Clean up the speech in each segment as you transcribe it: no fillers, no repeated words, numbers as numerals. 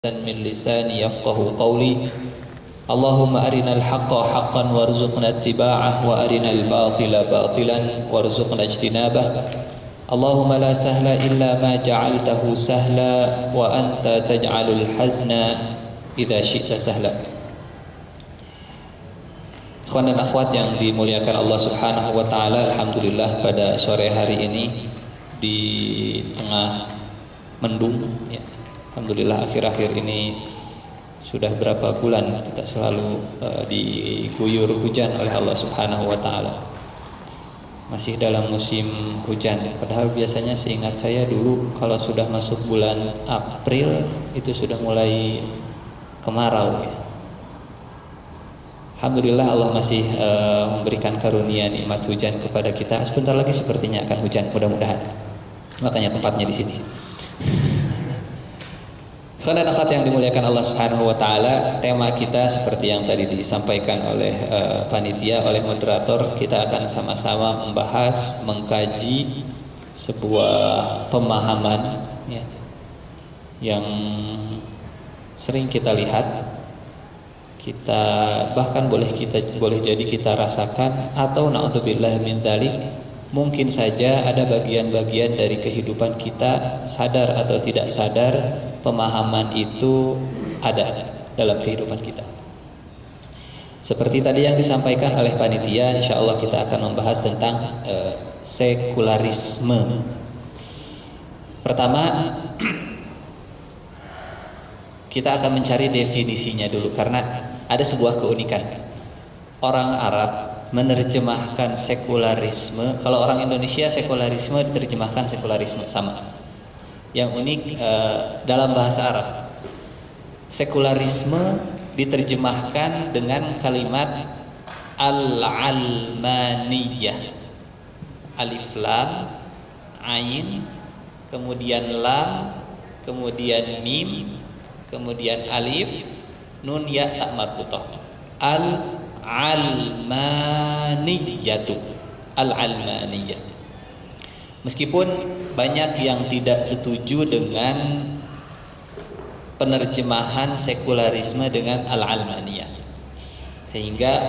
من لساني يفقه قولي اللهم أرنا الحق حقا وارزقنا اتباعه وأرنا الباطل باطلا وارزقنا اجتنابه اللهم لا سهل إلا ما جعلته سهلا وأنت تجعل الحزن إذا شئت سهلا. Ikhwan dan akhwat yang dimuliakan Allah Subhanahu wa taala, alhamdulillah pada sore hari ini di tengah mendung ya. Alhamdulillah akhir-akhir ini sudah berapa bulan kita selalu diguyur hujan oleh Allah Subhanahu wa taala. Masih dalam musim hujan, padahal biasanya seingat saya dulu kalau sudah masuk bulan April itu sudah mulai kemarau ya. Alhamdulillah Allah masih memberikan karunia nikmat hujan kepada kita. Sebentar lagi sepertinya akan hujan, mudah-mudahan. Makanya tempatnya di sini. Karena akhwat yang dimuliakan Allah Subhanahu wa taala, tema kita seperti yang tadi disampaikan oleh panitia, oleh moderator, kita akan sama-sama membahas, mengkaji sebuah pemahaman ya, yang sering kita lihat, kita bahkan boleh jadi kita rasakan, atau naudzubillah min dzalik, mungkin saja ada bagian-bagian dari kehidupan kita, sadar atau tidak sadar, pemahaman itu ada dalam kehidupan kita. Seperti tadi yang disampaikan oleh panitia, insya Allah kita akan membahas tentang sekularisme. Pertama, kita akan mencari definisinya dulu, karena ada sebuah keunikan. Orang Arab menerjemahkan sekularisme, kalau orang Indonesia sekularisme diterjemahkan sekularisme sama. Yang unik dalam bahasa Arab, sekularisme diterjemahkan dengan kalimat al-almaniyah, alif lam, ain, kemudian lam, kemudian mim, kemudian alif, nun ya tak marbutah, al-almaniyatu, al-almaniyah. Meskipun banyak yang tidak setuju dengan penerjemahan sekularisme dengan al-almaniyah, sehingga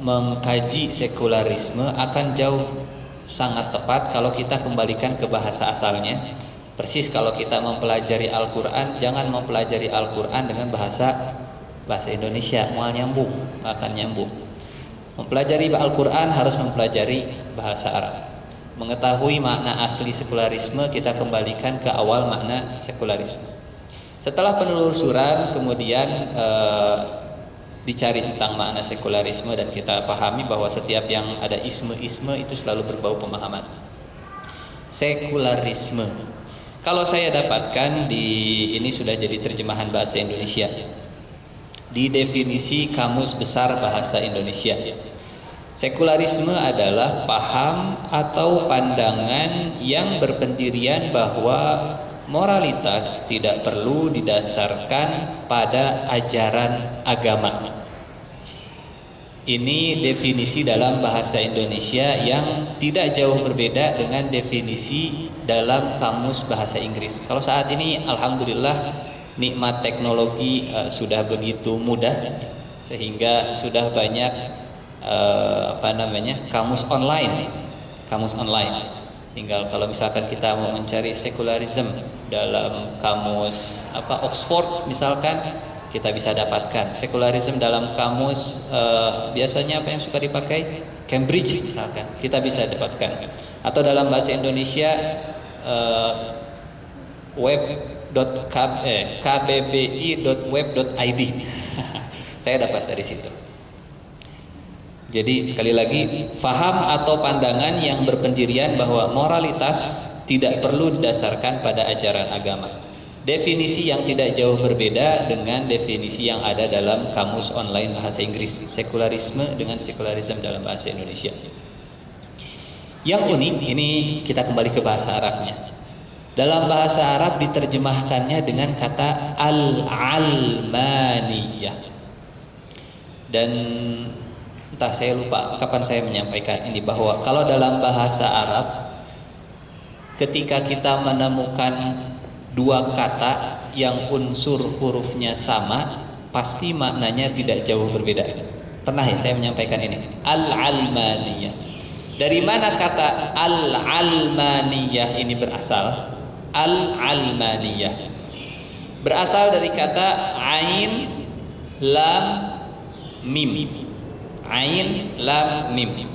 mengkaji sekularisme akan jauh sangat tepat kalau kita kembalikan ke bahasa asalnya. Persis kalau kita mempelajari Al-Quran, jangan mempelajari Al-Quran dengan bahasa Indonesia, mual nyambung, akan nyambung. Mempelajari Al-Quran harus mempelajari bahasa Arab. Mengetahui makna asli sekularisme, kita kembalikan ke awal makna sekularisme. Setelah penelusuran, kemudian dicari tentang makna sekularisme, dan kita pahami bahwa setiap yang ada isme-isme itu selalu berbau pemahaman. Sekularisme, kalau saya dapatkan ini sudah jadi terjemahan bahasa Indonesia di definisi Kamus Besar Bahasa Indonesia. Sekularisme adalah paham atau pandangan yang berpendirian bahwa moralitas tidak perlu didasarkan pada ajaran agama. Ini definisi dalam bahasa Indonesia yang tidak jauh berbeda dengan definisi dalam Kamus Bahasa Inggris. Kalau saat ini alhamdulillah nikmat teknologi sudah begitu mudah, sehingga sudah banyak kamus online. Tinggal kalau misalkan kita mau mencari sekularisme dalam kamus Oxford misalkan, kita bisa dapatkan. Sekularisme dalam kamus biasanya apa yang suka dipakai? Cambridge misalkan, kita bisa dapatkan. Atau dalam bahasa Indonesia kbbi.web.id. Saya dapat dari situ. Jadi sekali lagi, faham atau pandangan yang berpendirian bahwa moralitas tidak perlu didasarkan pada ajaran agama. Definisi yang tidak jauh berbeda dengan definisi yang ada dalam kamus online bahasa Inggris, sekularisme dengan sekularisme dalam bahasa Indonesia. Yang unik, ini kita kembali ke bahasa Arabnya. Dalam bahasa Arab diterjemahkannya dengan kata al-almaniyah. Dan entah saya lupa kapan saya menyampaikan ini, bahwa kalau dalam bahasa Arab ketika kita menemukan dua kata yang unsur hurufnya sama pasti maknanya tidak jauh berbeda. Pernah ya saya menyampaikan ini. Al-Almaniyah. Dari mana kata Al-Almaniyah ini berasal? Al-Almaniyah berasal dari kata Ain Lam Mim. Ain Lam Mim.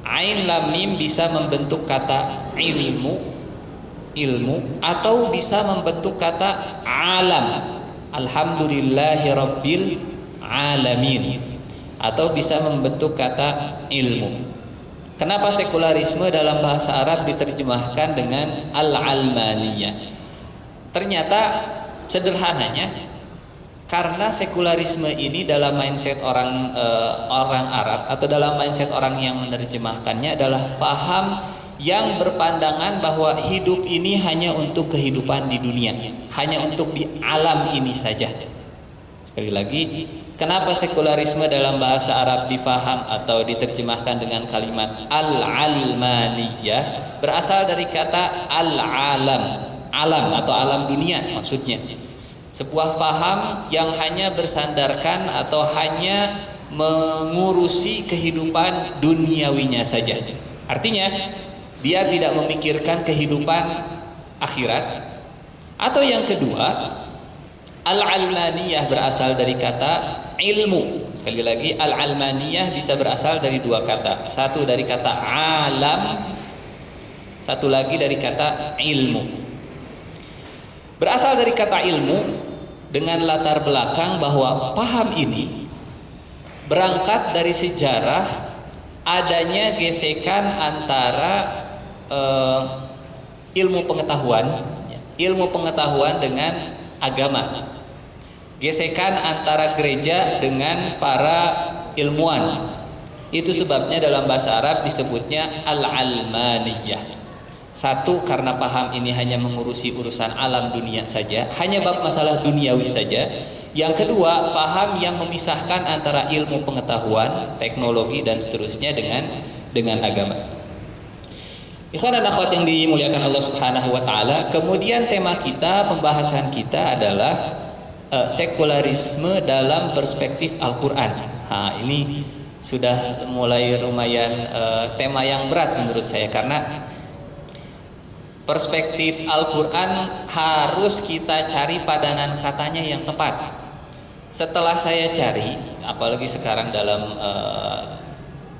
Ain Lam Mim bisa membentuk kata ilmu atau bisa membentuk kata alam. Alhamdulillahi Rabbil Alamin. Atau bisa membentuk kata ilmu. Kenapa sekularisme dalam bahasa Arab diterjemahkan dengan Al-Almaniyah? Ternyata sederhananya karena sekularisme ini dalam mindset orang Arab atau dalam mindset orang yang menerjemahkannya adalah faham yang berpandangan bahwa hidup ini hanya untuk kehidupan di dunia, hanya untuk di alam ini saja. Sekali lagi, kenapa sekularisme dalam bahasa Arab difaham atau diterjemahkan dengan kalimat Al-Almaniyah? Berasal dari kata Al-Alam, alam atau alam dunia maksudnya. Sebuah faham yang hanya bersandarkan atau hanya mengurusi kehidupan duniawinya saja. Artinya, dia tidak memikirkan kehidupan akhirat. Atau yang kedua, Al-Almaniyah berasal dari kata ilmu. Sekali lagi, Al-Almaniyah bisa berasal dari dua kata. Satu dari kata alam, satu lagi dari kata ilmu. Berasal dari kata ilmu dengan latar belakang bahwa paham ini berangkat dari sejarah adanya gesekan antara ilmu pengetahuan dengan agama. Gesekan antara gereja dengan para ilmuwan. Itu sebabnya dalam bahasa Arab disebutnya Al-Almaniyah. Satu, karena paham ini hanya mengurusi urusan alam dunia saja, hanya bab masalah duniawi saja. Yang kedua, paham yang memisahkan antara ilmu pengetahuan, teknologi dan seterusnya dengan agama. Ikhwan dan akhwat yang dimuliakan Allah Subhanahu wa taala, kemudian tema kita, pembahasan kita adalah sekularisme dalam perspektif Al-Qur'an. Ini sudah mulai lumayan tema yang berat menurut saya, karena perspektif Al-Qur'an harus kita cari padanan katanya yang tepat. Setelah saya cari, apalagi sekarang dalam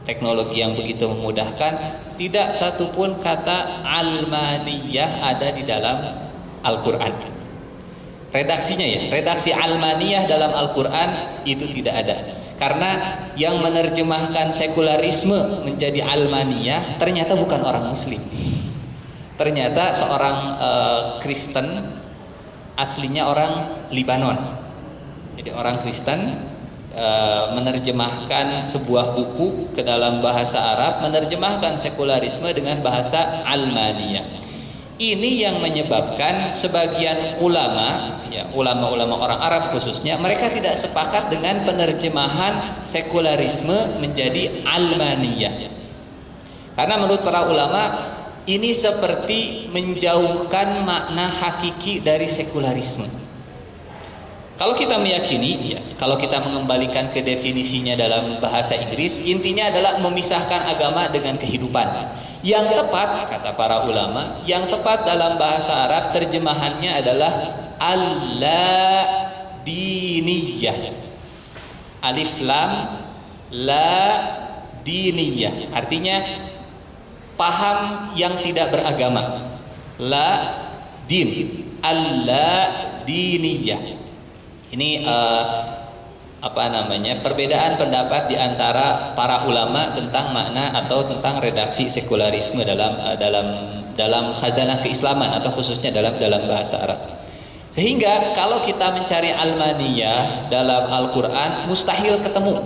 teknologi yang begitu memudahkan, tidak satupun kata Almaniyah ada di dalam Al-Qur'an. Redaksinya ya, redaksi Almaniyah dalam Al-Qur'an itu tidak ada. Karena yang menerjemahkan sekularisme menjadi Almaniyah ternyata bukan orang Muslim. Ternyata seorang Kristen, aslinya orang Libanon. Jadi orang Kristen menerjemahkan sebuah buku ke dalam bahasa Arab, menerjemahkan sekularisme dengan bahasa Almaniyah. Ini yang menyebabkan sebagian ulama, ya, ulama-ulama orang Arab khususnya, mereka tidak sepakat dengan penerjemahan sekularisme menjadi Almaniyah. Karena menurut para ulama ini seperti menjauhkan makna hakiki dari sekularisme. Kalau kita meyakini, ya, kalau kita mengembalikan ke definisinya dalam bahasa Inggris, intinya adalah memisahkan agama dengan kehidupan. Yang tepat, kata para ulama, yang tepat dalam bahasa Arab terjemahannya adalah al-la-diniyah. Alif lam la diniyah. Artinya paham yang tidak beragama. La din, al-la-diniyah. Ini perbedaan pendapat di antara para ulama tentang makna atau tentang redaksi sekularisme dalam khazanah keislaman atau khususnya dalam bahasa Arab. Sehingga kalau kita mencari Almaniyah dalam Al-Qur'an mustahil ketemu.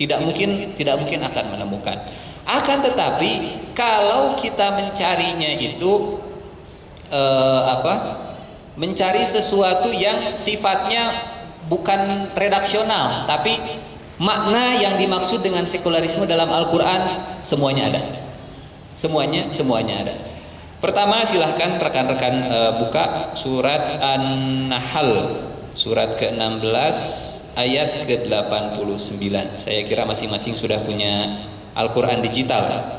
Tidak mungkin akan menemukan. Akan tetapi kalau kita mencarinya itu mencari sesuatu yang sifatnya bukan redaksional, tapi makna yang dimaksud dengan sekularisme dalam Al-Qur'an semuanya ada. Semuanya ada. Pertama, silahkan rekan-rekan buka surat An-Nahl, surat ke-16 ayat ke-89. Saya kira masing-masing sudah punya Al-Quran digital.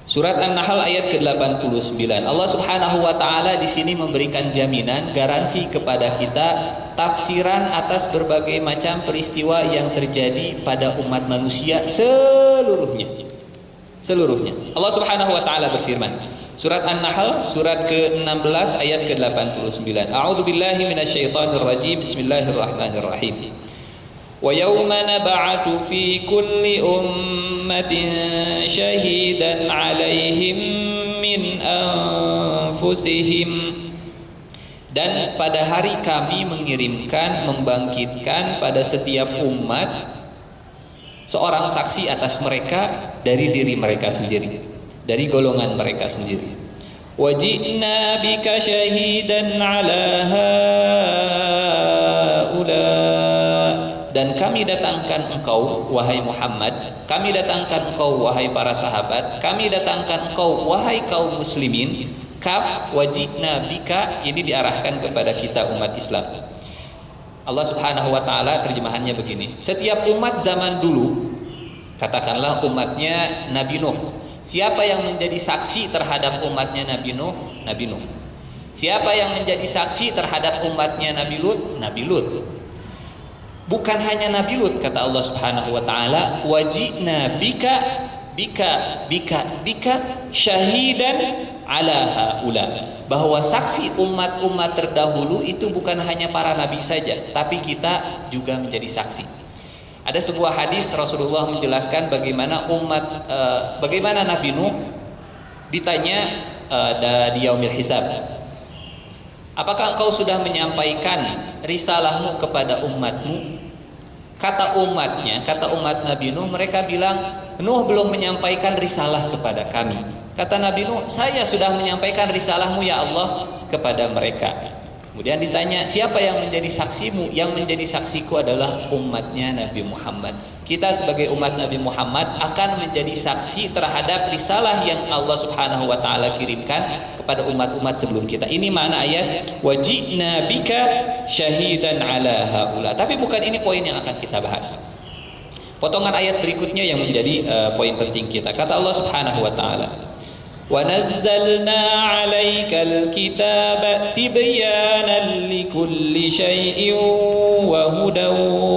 Surat An-Nahl ayat ke-89. Allah Subhanahu wa taala di sini memberikan jaminan, garansi kepada kita tafsiran atas berbagai macam peristiwa yang terjadi pada umat manusia seluruhnya. Allah Subhanahu wa taala berfirman, surat An-Nahl surat ke-16 ayat ke-89. A'udzubillahi minasyaitonir rajim. Bismillahirrahmanirrahim. Wa yawma nab'atsu fi kulli ummatin shahidan 'alaihim min anfusihim. Dan pada hari kami mengirimkan, membangkitkan pada setiap umat seorang saksi atas mereka dari diri mereka sendiri, dari golongan mereka sendiri. Waji'na bika syahidan 'ala haula. Dan kami datangkan engkau wahai Muhammad, kami datangkan engkau wahai para sahabat, kami datangkan engkau wahai kaum muslimin. Kaf waji'na bika ini diarahkan kepada kita umat Islam. Allah Subhanahu wa taala terjemahannya begini. Setiap umat zaman dulu, katakanlah umatnya Nabi Nuh. Siapa yang menjadi saksi terhadap umatnya Nabi Nuh? Nabi Nuh. Siapa yang menjadi saksi terhadap umatnya Nabi Lut? Nabi Lut. Bukan hanya Nabi Lut, kata Allah Subhanahu wa taala, waji'na bika syahidan ala haula. Bahwa saksi umat-umat terdahulu itu bukan hanya para nabi saja, tapi kita juga menjadi saksi. Ada sebuah hadis Rasulullah menjelaskan bagaimana bagaimana Nabi Nuh ditanya di yaumil hisab, apakah engkau sudah menyampaikan risalahmu kepada umatmu? Kata umat Nabi Nuh, mereka bilang, Nuh belum menyampaikan risalah kepada kami. Kata Nabi Nuh, saya sudah menyampaikan risalahmu ya Allah kepada mereka. Kemudian ditanya, siapa yang menjadi saksimu? Yang menjadi saksiku adalah umatnya Nabi Muhammad. Kita sebagai umat Nabi Muhammad akan menjadi saksi terhadap risalah yang Allah Subhanahu wa taala kirimkan kepada umat-umat sebelum kita. Ini makna ayat waji'na bika syahidan ala haula. Tapi bukan ini poin yang akan kita bahas. Potongan ayat berikutnya yang menjadi poin penting kita. Kata Allah Subhanahu wa taala, وَنَزَّلْنَا عَلَيْكَ الْكِتَابَ تِبْيَانًا لِكُلِّ شَيْءٍ وَهُدًى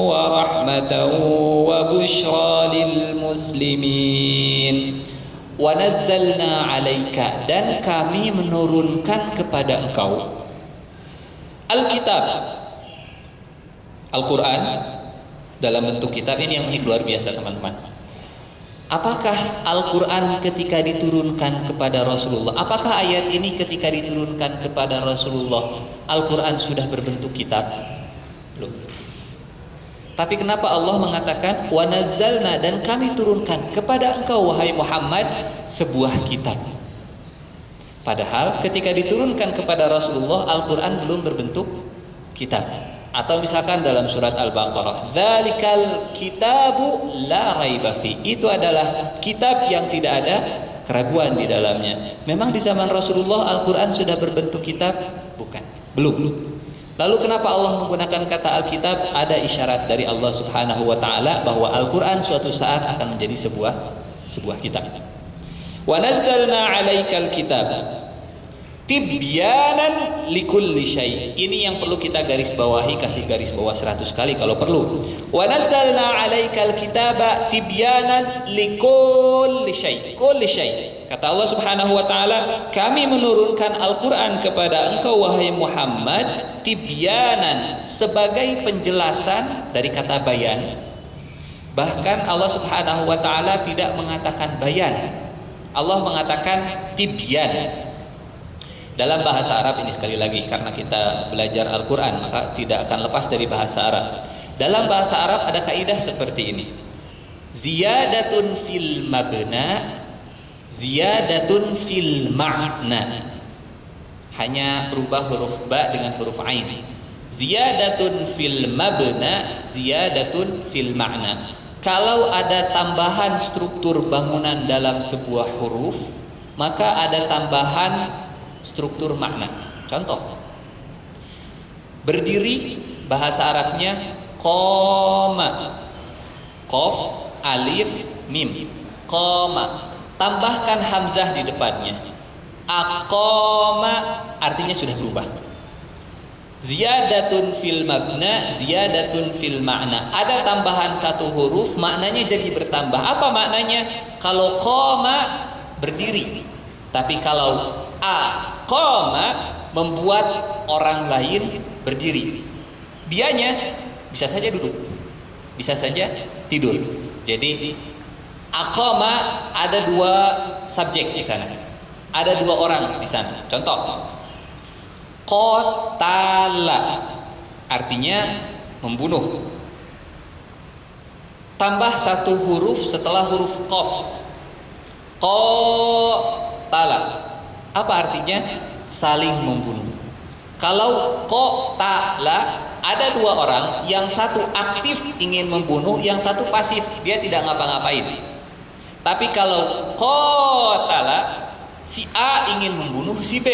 وَرَحْمَةً وَبُشْرَى لِلْمُسْلِمِينَ. وَنَزَّلْنَا عَلَيْكَ, dan kami menurunkan kepada engkau Alkitab, Al-Quran dalam bentuk kitab. Ini yang luar biasa teman-teman. Apakah Al-Quran ketika diturunkan kepada Rasulullah, apakah ayat ini ketika diturunkan kepada Rasulullah, Al-Quran sudah berbentuk kitab? Belum. Tapi kenapa Allah mengatakan wa nazzalna, dan kami turunkan kepada engkau wahai Muhammad sebuah kitab? Padahal ketika diturunkan kepada Rasulullah, Al-Quran belum berbentuk kitab. Atau misalkan dalam surat Al-Baqarah, dzalikal kitabu la raiba fi, itu adalah kitab yang tidak ada keraguan di dalamnya. Memang di zaman Rasulullah Al-Quran sudah berbentuk kitab? Bukan, belum. Lalu kenapa Allah menggunakan kata Alkitab? Ada isyarat dari Allah Subhanahu wa taala bahwa Al-Quran suatu saat akan menjadi sebuah kitab. Wa nazzalna 'alaikal kitab tibyanan likulli syai'. Ini yang perlu kita garis bawahi, kasih garis bawah 100 kali kalau perlu. Wa nazzalna 'alaikal kitaba tibyanan likulli syai'. Kulli syai'. Kata Allah Subhanahu wa taala, kami menurunkan Al-Qur'an kepada engkau wahai Muhammad tibyanan, sebagai penjelasan dari kata bayan. Bahkan Allah Subhanahu wa taala tidak mengatakan bayan. Allah mengatakan tibyan. Dalam bahasa Arab ini, sekali lagi, karena kita belajar Al-Quran maka tidak akan lepas dari bahasa Arab. Dalam bahasa Arab ada kaidah seperti ini, ziyadatun fil mabna, ziyadatun fil ma'na. Hanya berubah huruf ba dengan huruf ain. Ziyadatun fil mabna, ziyadatun fil ma'na. Kalau ada tambahan struktur bangunan dalam sebuah huruf, maka ada tambahan struktur makna. Contoh, berdiri bahasa Arabnya qoma, qaf, alif, mim, qoma. Tambahkan hamzah di depannya. Aqama artinya sudah berubah. Ziyadatun fil mabna, ziyadatun fil makna. Ada tambahan satu huruf, maknanya jadi bertambah. Apa maknanya? Kalau qama berdiri, tapi kalau aqama membuat orang lain berdiri. Dianya bisa saja duduk, bisa saja tidur. Jadi aqama ada dua subjek di sana. Ada dua orang di sana. Contoh, qatala artinya membunuh. Tambah satu huruf setelah huruf qaf. Qatala. Apa artinya? Saling membunuh. Kalau qatala ada dua orang, yang satu aktif ingin membunuh, yang satu pasif, dia tidak ngapa-ngapain. Tapi kalau qatala, si A ingin membunuh si B.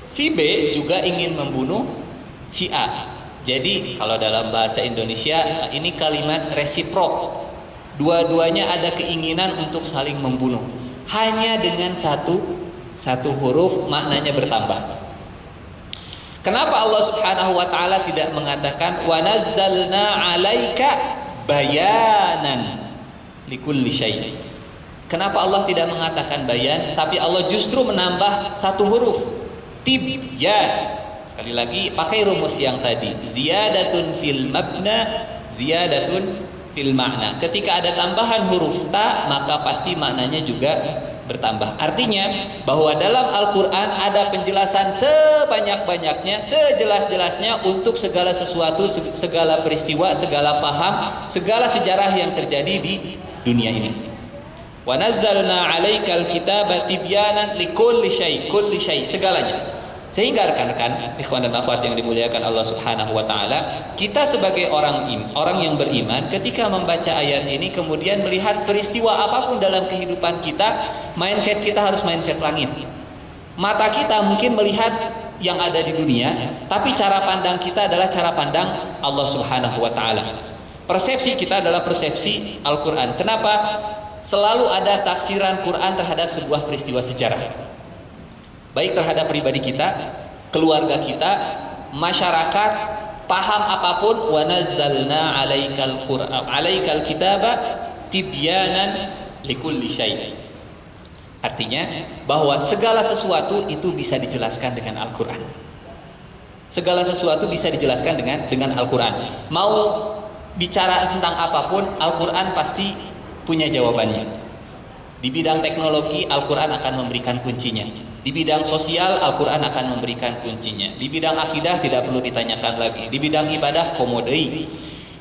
Si B juga ingin membunuh si A. Jadi kalau dalam bahasa Indonesia ini kalimat resiprok. Dua-duanya ada keinginan untuk saling membunuh. Hanya dengan satu huruf maknanya bertambah. Kenapa Allah Subhanahu wa taala tidak mengatakan wa nazzalna 'alaika bayanan likulli syai'? Kenapa Allah tidak mengatakan bayan, tapi Allah justru menambah satu huruf? Tibyan. Sekali lagi pakai rumus yang tadi, ziyadatun fil mabna, ziyadatun fil makna. Ketika ada tambahan huruf ta, maka pasti maknanya juga bertambah. Artinya bahwa dalam Al-Quran ada penjelasan sebanyak-banyaknya, sejelas-jelasnya untuk segala sesuatu, segala peristiwa, segala paham, segala sejarah yang terjadi di dunia ini. Wa nazzalna 'alaikal kitaba tibyanan likulli syai', kulli syai', segalanya. Sehingga rekan-rekan, ikhwan dan akhwat yang dimuliakan Allah Subhanahu wa taala, kita sebagai orang yang beriman ketika membaca ayat ini kemudian melihat peristiwa apapun dalam kehidupan kita, mindset kita harus mindset langit. Mata kita mungkin melihat yang ada di dunia, tapi cara pandang kita adalah cara pandang Allah Subhanahu wa taala. Persepsi kita adalah persepsi Al-Qur'an. Kenapa? Selalu ada tafsiran Quran terhadap sebuah peristiwa sejarah. Baik terhadap pribadi kita, keluarga kita, masyarakat, paham apapun, wa nazzalna 'alaikal kitaba tibyanan likulli syai'. Artinya bahwa segala sesuatu itu bisa dijelaskan dengan Al-Qur'an. Segala sesuatu bisa dijelaskan dengan Al-Qur'an. Mau bicara tentang apapun, Al-Qur'an pasti punya jawabannya. Di bidang teknologi, Al-Qur'an akan memberikan kuncinya. Di bidang sosial, Al-Quran akan memberikan kuncinya. Di bidang akidah tidak perlu ditanyakan lagi. Di bidang ibadah, komodei.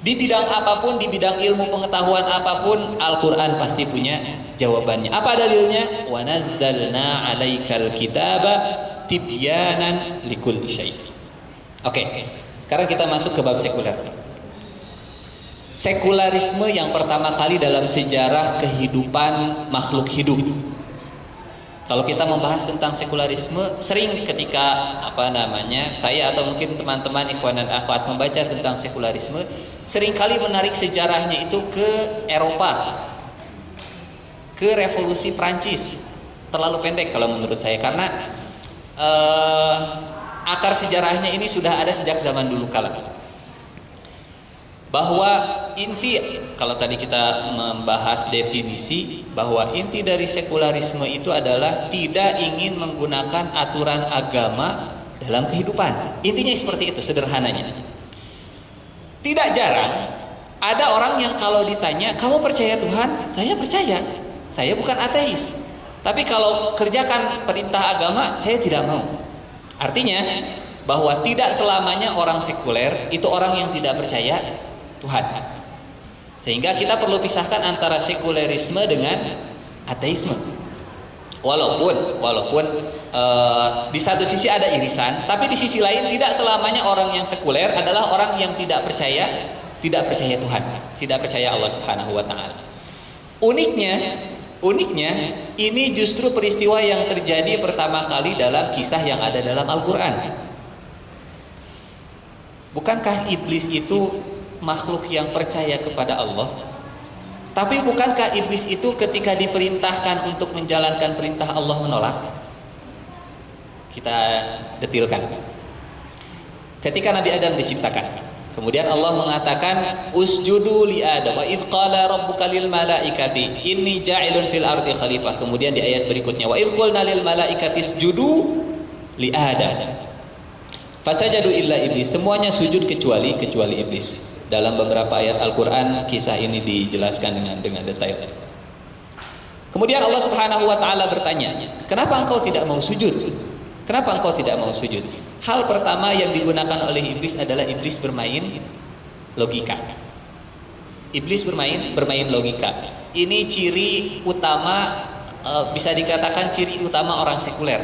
Di bidang apapun, di bidang ilmu pengetahuan apapun, Al-Quran pasti punya jawabannya. Apa dalilnya? Wa nazzalna 'alaikal kitaba tibyanan likulli syai'. Oke, sekarang kita masuk ke bab sekuler. Sekularisme yang pertama kali dalam sejarah kehidupan makhluk hidup. Kalau kita membahas tentang sekularisme, sering ketika saya atau mungkin teman-teman ikhwan dan akhwat membaca tentang sekularisme, seringkali menarik sejarahnya itu ke Eropa, ke revolusi Prancis. Terlalu pendek kalau menurut saya, karena akar sejarahnya ini sudah ada sejak zaman dulu kala. Bahwa inti, kalau tadi kita membahas definisi, bahwa inti dari sekularisme itu adalah tidak ingin menggunakan aturan agama dalam kehidupan. Intinya seperti itu sederhananya. Tidak jarang ada orang yang kalau ditanya, kamu percaya Tuhan? Saya percaya, saya bukan ateis. Tapi kalau kerjakan perintah agama, saya tidak mau. Artinya bahwa tidak selamanya orang sekuler itu orang yang tidak percaya Tuhan. Sehingga kita perlu pisahkan antara sekulerisme dengan ateisme. Walaupun di satu sisi ada irisan, tapi di sisi lain tidak selamanya orang yang sekuler adalah orang yang tidak percaya Tuhan, tidak percaya Allah Subhanahu wa taala. Uniknya Uniknya, ini justru peristiwa yang terjadi pertama kali dalam kisah yang ada dalam Al-Quran. Bukankah iblis itu makhluk yang percaya kepada Allah? Tapi bukankah iblis itu ketika diperintahkan untuk menjalankan perintah Allah menolak? Kita detilkan. Ketika Nabi Adam diciptakan, kemudian Allah mengatakan usjudu li Adam wa idz qala rabbuka lil malaikati inni ja'ilun fil ardi khalifah. Kemudian di ayat berikutnya wa idz qulna lil malaikati isjudu li Adam fasajadu illa iblis. Semuanya sujud kecuali iblis. Dalam beberapa ayat Al-Qur'an kisah ini dijelaskan dengan detail. Kemudian Allah Subhanahu wa taala bertanya, "Kenapa engkau tidak mau sujud? Kenapa engkau tidak mau sujud?" Hal pertama yang digunakan oleh iblis adalah iblis bermain logika. Iblis bermain logika. Ini ciri utama, bisa dikatakan ciri utama orang sekuler.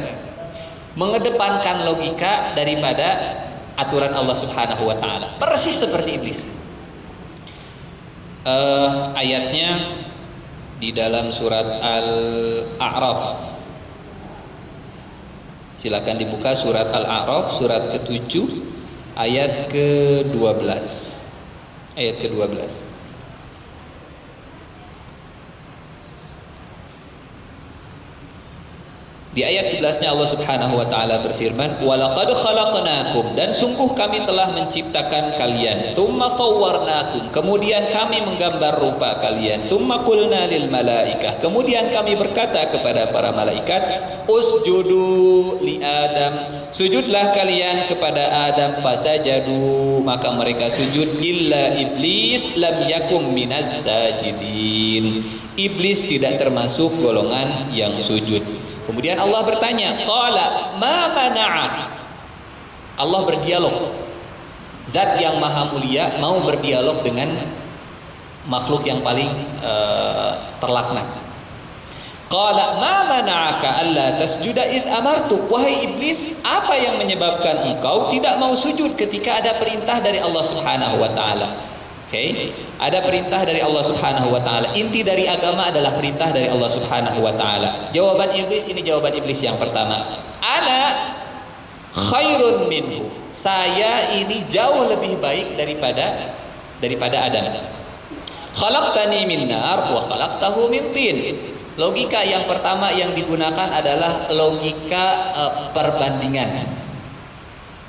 Mengedepankan logika daripada aturan Allah Subhanahu wa taala. Persis seperti iblis. Ayatnya di dalam surat Al-A'raf. Silakan dibuka surat Al-A'raf surat ke-7 ayat ke-12. Ayat ke-12. Di ayat 11-nya Allah Subhanahu wa taala berfirman, "Wa laqad khalaqnakum," dan sungguh kami telah menciptakan kalian, "tsumma sawwarnakum," kemudian kami menggambar rupa kalian, "tsumma qulna lil malaikah," kemudian kami berkata kepada para malaikat, "Usjudu li Adam," sujudlah kalian kepada Adam, fasajadu, maka mereka sujud, illa iblis lam yakum minas sajidin. Iblis tidak termasuk golongan yang sujud. Kemudian Allah bertanya, qala ma mana'ak. Allah berdialog. Zat yang maha mulia mau berdialog dengan makhluk yang paling terlaknat. Qala ma mana'aka alla tasjuda id amartuk. Wahai iblis, apa yang menyebabkan engkau tidak mau sujud ketika ada perintah dari Allah Subhanahu wa taala? Ada perintah dari Allah Subhanahu wa taala. Inti dari agama adalah perintah dari Allah Subhanahu wa taala. Jawaban iblis, ini jawaban iblis yang pertama. Ana khairun minhu. Saya ini jauh lebih baik daripada Adam. Khalaqtani min nar wa khalaqtahu min tin. Logika yang pertama yang digunakan adalah logika perbandingan.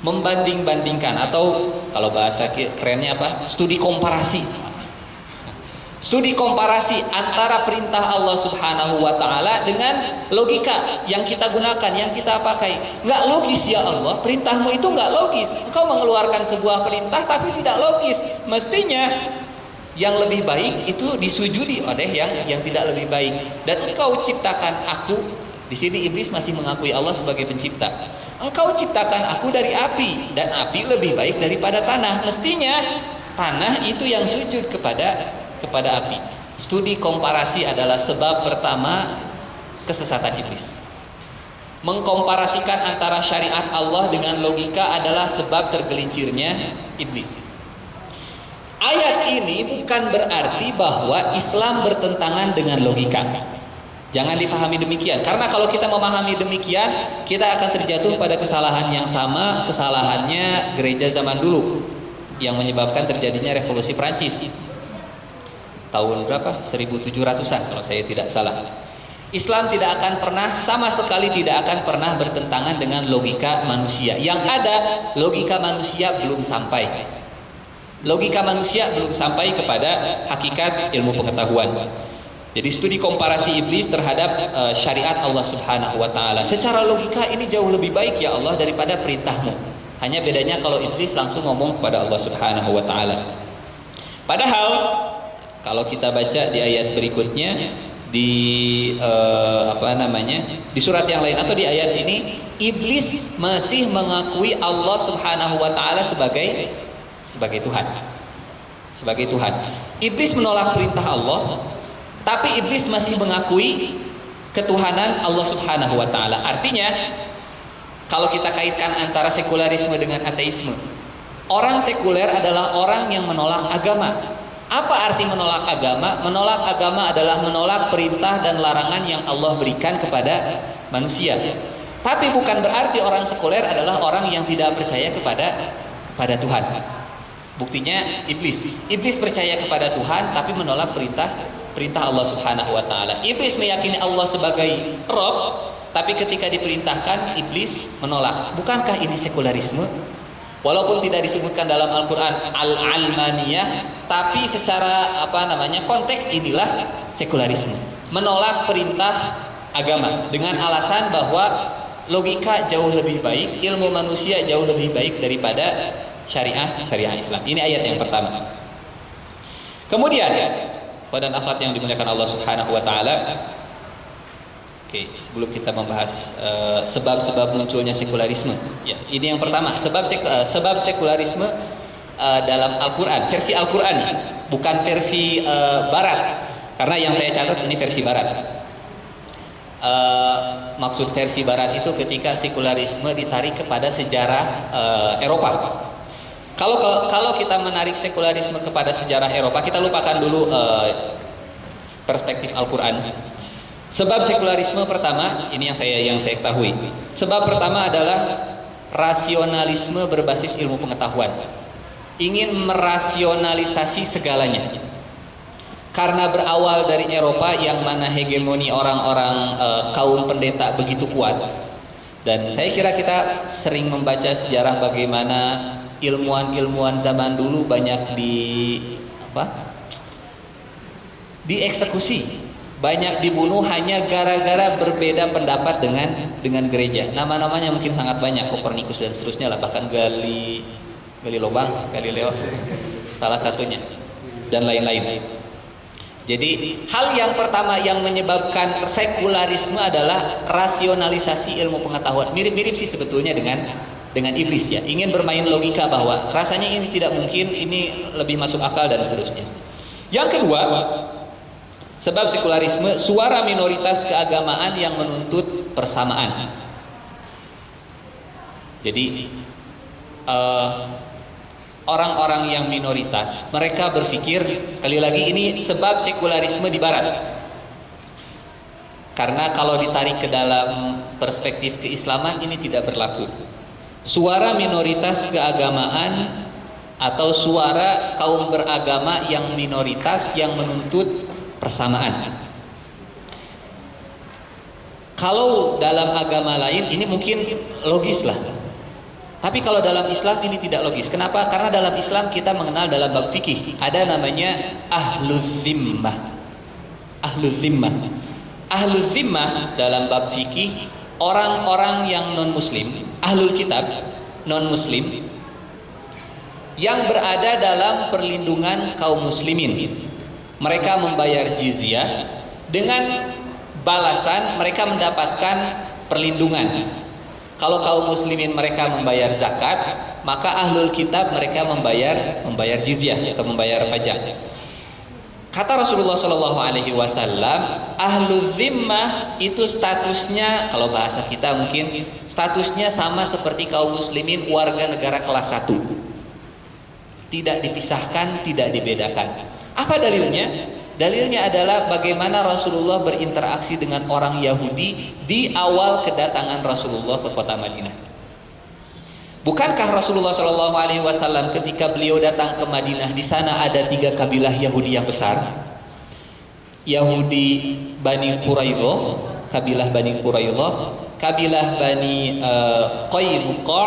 Membanding-bandingkan, atau kalau bahasa kerennya apa? Studi komparasi. Studi komparasi antara perintah Allah Subhanahu wa taala dengan logika yang kita gunakan, yang kita pakai. Nggak logis ya Allah, perintahmu itu nggak logis. Engkau mengeluarkan sebuah perintah tapi tidak logis. Mestinya yang lebih baik itu disujudi oleh yang tidak lebih baik. Dan engkau ciptakan aku. Di sini iblis masih mengakui Allah sebagai pencipta. Engkau ciptakan aku dari api, dan api lebih baik daripada tanah. Mestinya tanah itu yang sujud kepada api. Studi komparasi adalah sebab pertama kesesatan iblis. Mengkomparasikan antara syariat Allah dengan logika adalah sebab tergelincirnya iblis. Ayat ini bukan berarti bahwa Islam bertentangan dengan logika. Jangan difahami demikian, karena kalau kita memahami demikian, kita akan terjatuh pada kesalahan yang sama, kesalahannya gereja zaman dulu yang menyebabkan terjadinya revolusi Prancis. Tahun berapa? 1700-an kalau saya tidak salah. Islam tidak akan pernah, sama sekali tidak akan pernah bertentangan dengan logika manusia. Yang ada, logika manusia belum sampai. Logika manusia belum sampai kepada hakikat ilmu pengetahuan. Jadi studi komparasi iblis terhadap syariat Allah Subhanahu wa taala. Secara logika ini jauh lebih baik ya Allah daripada perintahmu. Hanya bedanya kalau iblis langsung ngomong kepada Allah Subhanahu wa taala. Padahal kalau kita baca di ayat berikutnya di di surat yang lain atau di ayat ini, iblis masih mengakui Allah Subhanahu wa taala sebagai Tuhan. Sebagai Tuhan. Iblis menolak perintah Allah, tapi iblis masih mengakui ketuhanan Allah Subhanahu wa taala. Artinya, kalau kita kaitkan antara sekularisme dengan ateisme, orang sekuler adalah orang yang menolak agama. Apa arti menolak agama? Menolak agama adalah menolak perintah dan larangan yang Allah berikan kepada manusia. Tapi bukan berarti orang sekuler adalah orang yang tidak percaya kepada Tuhan. Buktinya iblis. Iblis percaya kepada Tuhan tapi menolak perintah Allah Subhanahu wa taala. Iblis meyakini Allah sebagai Rabb, tapi ketika diperintahkan iblis menolak. Bukankah ini sekularisme? Walaupun tidak disebutkan dalam Al-Qur'an al-almaniyah, tapi secara konteks inilah sekularisme. Menolak perintah agama dengan alasan bahwa logika jauh lebih baik, ilmu manusia jauh lebih baik daripada syariah Islam. Ini ayat yang pertama. Kemudian, dan akhwat yang dimuliakan Allah Subhanahu wa taala. Oke, sebelum kita membahas sebab-sebab munculnya sekularisme. Ya, ini yang pertama, sebab sekularisme dalam Al-Qur'an, versi Al-Qur'an, bukan versi barat. Karena yang saya catat ini versi barat. Maksud versi barat itu ketika sekularisme ditarik kepada sejarah Eropa. Kalau kita menarik sekularisme kepada sejarah Eropa, kita lupakan dulu perspektif Al-Qur'an. Sebab sekularisme pertama, ini yang saya ketahui. Sebab pertama adalah rasionalisme berbasis ilmu pengetahuan. Ingin merasionalisasi segalanya. Karena berawal dari Eropa yang mana hegemoni orang-orang kaum pendeta begitu kuat. Dan saya kira kita sering membaca sejarah bagaimana ilmuwan-ilmuwan zaman dulu banyak dieksekusi, banyak dibunuh hanya gara-gara berbeda pendapat dengan gereja. Nama-namanya mungkin sangat banyak, Kopernikus dan seterusnya lah, bahkan Galileo, salah satunya, dan lain-lain. Jadi hal yang pertama yang menyebabkan sekularisme adalah rasionalisasi ilmu pengetahuan. Mirip-mirip sih sebetulnya dengan iblis ya, ingin bermain logika bahwa rasanya ini tidak mungkin, ini lebih masuk akal dan seterusnya. Yang kedua, sebab sekularisme, suara minoritas keagamaan yang menuntut persamaan. Jadi orang-orang yang minoritas, mereka berpikir, sekali lagi ini sebab sekularisme di barat. Karena kalau ditarik ke dalam perspektif keislaman ini tidak berlaku. Suara minoritas keagamaan atau suara kaum beragama yang minoritas yang menuntut persamaan. Kalau dalam agama lain ini mungkin logis lah. Tapi kalau dalam Islam ini tidak logis. Kenapa? Karena dalam Islam kita mengenal dalam bab fikih ada namanya ahlul zimmah. Ahlul zimmah. Ahlul zimmah dalam bab fikih orang-orang yang non muslim, ahlul kitab, non muslim yang berada dalam perlindungan kaum muslimin. Mereka membayar jizyah, dengan balasan mereka mendapatkan perlindungan. Kalau kaum muslimin mereka membayar zakat, maka ahlul kitab mereka membayar jizyah atau membayar pajak. Kata Rasulullah Shallallahu Alaihi Wasallam, ahlul zimmah itu statusnya, kalau bahasa kita mungkin statusnya sama seperti kaum muslimin warga negara kelas 1. Tidak dipisahkan, tidak dibedakan. Apa dalilnya? Dalilnya adalah bagaimana Rasulullah berinteraksi dengan orang Yahudi di awal kedatangan Rasulullah ke kota Madinah. Bukankah Rasulullah Shallallahu Alaihi Wasallam ketika beliau datang ke Madinah, di sana ada 3 kabilah Yahudi yang besar, Yahudi Bani Quraidah, kabilah Bani Quraidah, kabilah Bani Qainuqa,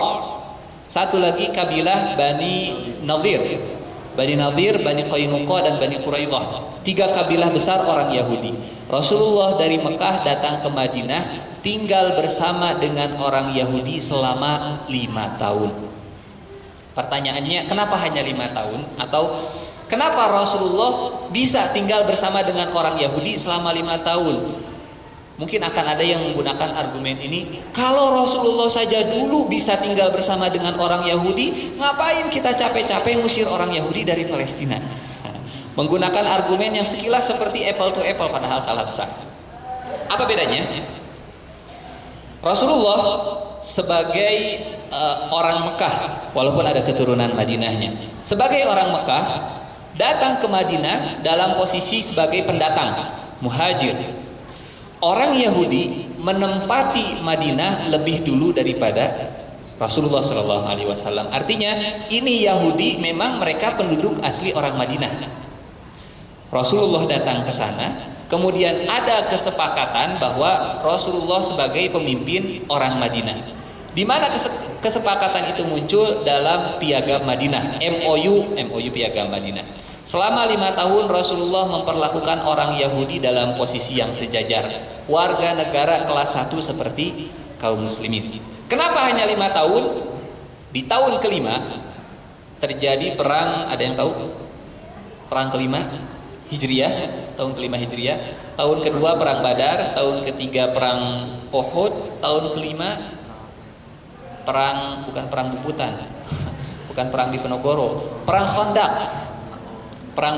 satu lagi kabilah Bani Nadir. Bani Nadir, Bani Qainuqa dan Bani Quraidah. 3 kabilah besar orang Yahudi. Rasulullah dari Mekah datang ke Madinah, tinggal bersama dengan orang Yahudi selama 5 tahun. Pertanyaannya, kenapa hanya 5 tahun? Atau kenapa Rasulullah bisa tinggal bersama dengan orang Yahudi selama 5 tahun? Mungkin akan ada yang menggunakan argumen ini, kalau Rasulullah saja dulu bisa tinggal bersama dengan orang Yahudi, ngapain kita capek-capek ngusir orang Yahudi dari Palestina? Menggunakan argumen yang sekilas seperti apple to apple, padahal salah besar. Apa bedanya? Rasulullah sebagai orang Mekah, walaupun ada keturunan Madinahnya, sebagai orang Mekah, datang ke Madinah dalam posisi sebagai pendatang, muhajir. Orang Yahudi menempati Madinah lebih dulu daripada Rasulullah Shallallahu Alaihi Wasallam. Artinya ini Yahudi memang mereka penduduk asli orang Madinah. Rasulullah datang ke sana, kemudian ada kesepakatan bahwa Rasulullah sebagai pemimpin orang Madinah. Di mana kesepakatan itu muncul dalam Piagam Madinah, MOU Piagam Madinah. Selama 5 tahun Rasulullah memperlakukan orang Yahudi dalam posisi yang sejajar, warga negara kelas 1 seperti kaum muslimin. Kenapa hanya 5 tahun? Di tahun kelima terjadi perang, ada yang tahu? Perang kelima Hijriah, tahun kelima Hijriah. Tahun kedua perang Badar, tahun ketiga perang Uhud, tahun kelima bukan perang Bubutan, bukan perang di Penogoro, perang Khandaq. Perang